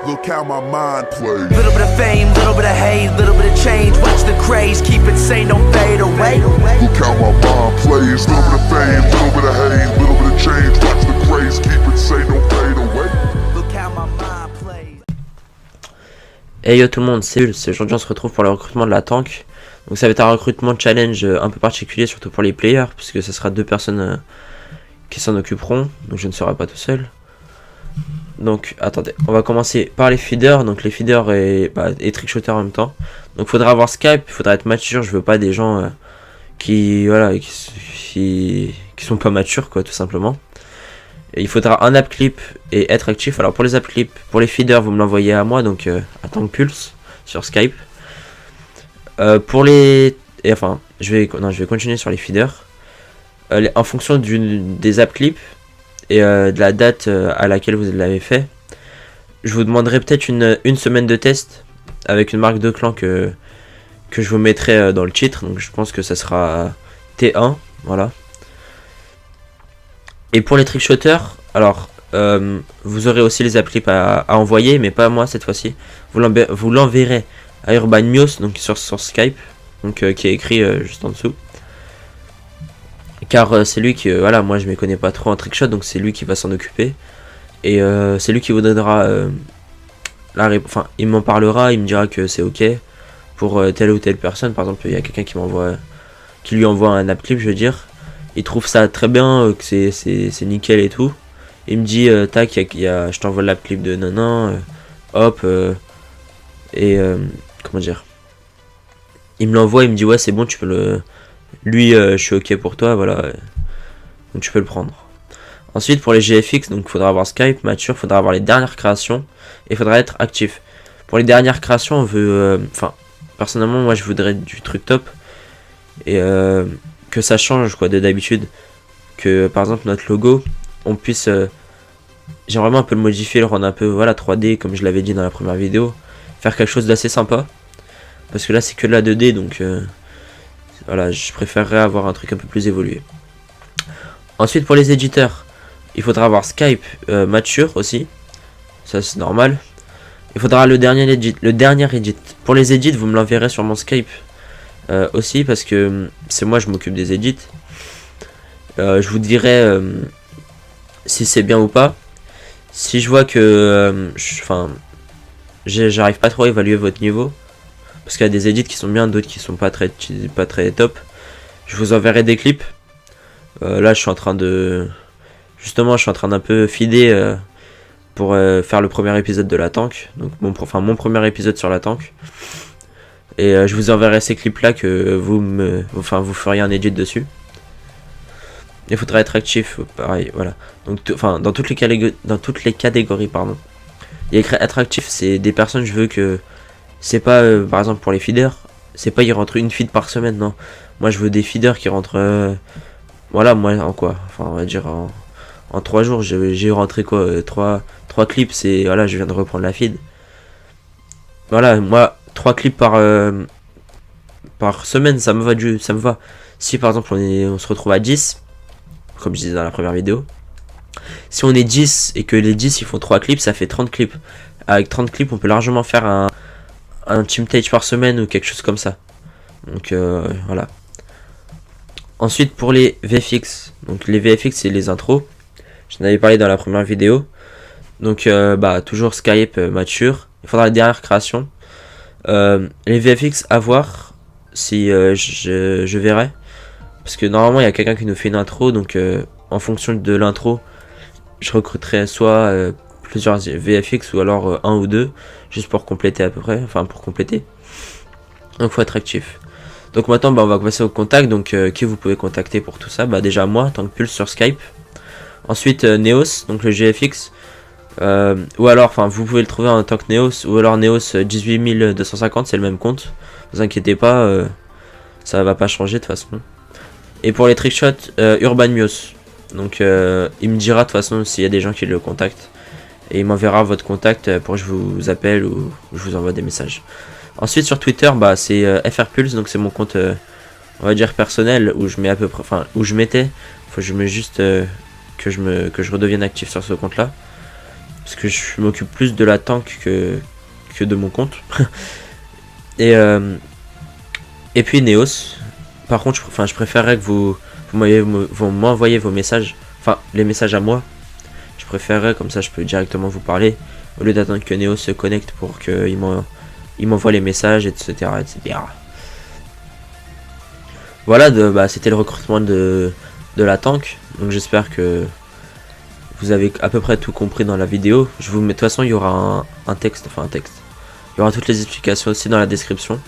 Look how my mind plays. Little bit of fame, little bit of hate, little bit of change. Watch the craze, keep it sane, don't fade away. Look how my mind plays. Little bit of fame, little bit of hate, little bit of change. Watch the craze, keep it sane, don't fade away. Look how my mind plays. Hey yo tout le monde, c'est Pulse. Aujourd'hui on se retrouve pour le recrutement de la tank. Donc ça va être un recrutement challenge un peu particulier, surtout pour les players, puisque ce sera deux personnes qui s'en occuperont, donc je ne serai pas tout seul. Donc attendez, on va commencer par les feeders. Donc les feeders et trickshooters en même temps. Donc il faudra avoir Skype, il faudra être mature. Je veux pas des gens qui sont pas matures quoi, tout simplement. Et il faudra un app clip et être actif. Alors pour les app clips, pour les feeders vous me l'envoyez à moi, donc à TankPulse sur Skype. Pour les... je vais continuer sur les feeders. En fonction des app clips et de la date à laquelle vous l'avez fait, je vous demanderai peut-être une semaine de test avec une marque de clan que je vous mettrai dans le titre. Donc je pense que ça sera T1, voilà. Et pour les trickshooters, alors vous aurez aussi les app clips à envoyer, mais pas moi cette fois-ci. Vous l'enverrez à Urban Mios, donc sur Skype, donc qui est écrit juste en dessous. Car c'est lui qui, voilà, moi je ne m'y connais pas trop en trickshot, donc c'est lui qui va s'en occuper. Et c'est lui qui vous donnera la réponse. Enfin, il m'en parlera, il me dira que c'est ok pour telle ou telle personne. Par exemple, il y a quelqu'un qui lui envoie un app clip, je veux dire. Il trouve ça très bien, que c'est nickel et tout. Il me dit, tac, je t'envoie l'app clip de nanan, hop, comment dire. Il me l'envoie, il me dit, ouais, c'est bon, tu peux le... Lui, je suis ok pour toi, voilà. Donc tu peux le prendre. Ensuite, pour les GFX, donc il faudra avoir Skype, mature, il faudra avoir les dernières créations. Et il faudra être actif. Pour les dernières créations, on veut... personnellement, moi je voudrais du truc top. Et que ça change quoi de d'habitude. Que par exemple notre logo, on puisse... j'ai vraiment un peu le modifier, le rendre un peu, voilà, 3D, comme je l'avais dit dans la première vidéo. Faire quelque chose d'assez sympa. Parce que là c'est que de la 2D, donc... voilà, je préférerais avoir un truc un peu plus évolué. Ensuite, pour les éditeurs, il faudra avoir Skype mature aussi. Ça, c'est normal. Il faudra le dernier edit. Pour les edits, vous me l'enverrez sur mon Skype aussi, parce que c'est moi, je m'occupe des edits. Je vous dirai si c'est bien ou pas. Si je vois que... j'arrive pas trop à évaluer votre niveau. Parce qu'il y a des edits qui sont bien, d'autres qui sont pas très top. Je vous enverrai des clips. Là, je suis en train de... Justement, je suis en train d'un peu feeder pour faire le premier épisode de la tank. Donc, mon premier épisode sur la tank. Et je vous enverrai ces clips-là que vous feriez un edit dessus. Il faudra être actif, pareil, voilà. Donc, dans toutes les catégories, pardon. Il y a écrit être actif, c'est des personnes, je veux que... C'est pas, par exemple pour les feeders, c'est pas il rentre une feed par semaine, non. Moi je veux des feeders qui rentrent, voilà, moi en quoi, enfin on va dire en 3 jours, j'ai rentré quoi, 3 clips, c'est, voilà, je viens de reprendre la feed. Voilà, moi 3 clips par semaine, ça me va. Si par exemple on se retrouve à 10, comme je disais dans la première vidéo, si on est 10 et que les 10 ils font 3 clips, ça fait 30 clips. Avec 30 clips on peut largement faire un team tage par semaine ou quelque chose comme ça. Donc voilà. Ensuite pour les VFX. Donc les VFX c'est les intros. J'en avais parlé dans la première vidéo. Donc toujours Skype mature. Il faudra la dernière création. Les VFX à voir si je verrai. Parce que normalement il y a quelqu'un qui nous fait une intro. Donc en fonction de l'intro, je recruterai soit plusieurs VFX ou alors un ou deux, juste pour compléter à peu près, pour compléter. Donc faut être actif. Donc maintenant on va passer au contact. Donc qui vous pouvez contacter pour tout ça, déjà moi, TankPulse sur Skype. Ensuite Neos, donc le GFX, ou alors vous pouvez le trouver en tant que Neos, ou alors Neos 18250, c'est le même compte, ne vous inquiétez pas, ça va pas changer de toute façon. Et pour les trickshots, Urban Mios, donc il me dira de toute façon s'il y a des gens qui le contactent. Et il m'enverra votre contact pour que je vous appelle ou je vous envoie des messages. Ensuite sur Twitter, c'est FRPulse, donc c'est mon compte, on va dire personnel, où je mets à peu près, où je mettais. Faut que je mets juste que je redevienne actif sur ce compte-là. parce que je m'occupe plus de la tank que de mon compte. Et puis Neos. Par contre, je préférerais que vous m'envoyez vos messages, enfin les messages à moi. Je préférerais, comme ça je peux directement vous parler au lieu d'attendre que Neos se connecte pour qu'il m'envoie les messages, etc., etc. Voilà, c'était le recrutement de la tank. Donc j'espère que vous avez à peu près tout compris dans la vidéo. Je vous mets, de toute façon il y aura un texte. Il y aura toutes les explications aussi dans la description.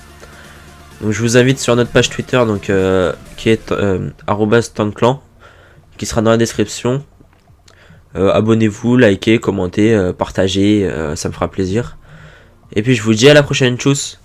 Donc je vous invite sur notre page Twitter, donc qui est @tankclan, qui sera dans la description. Abonnez-vous, likez, commentez, partagez, ça me fera plaisir. Et puis je vous dis à la prochaine, tchuss.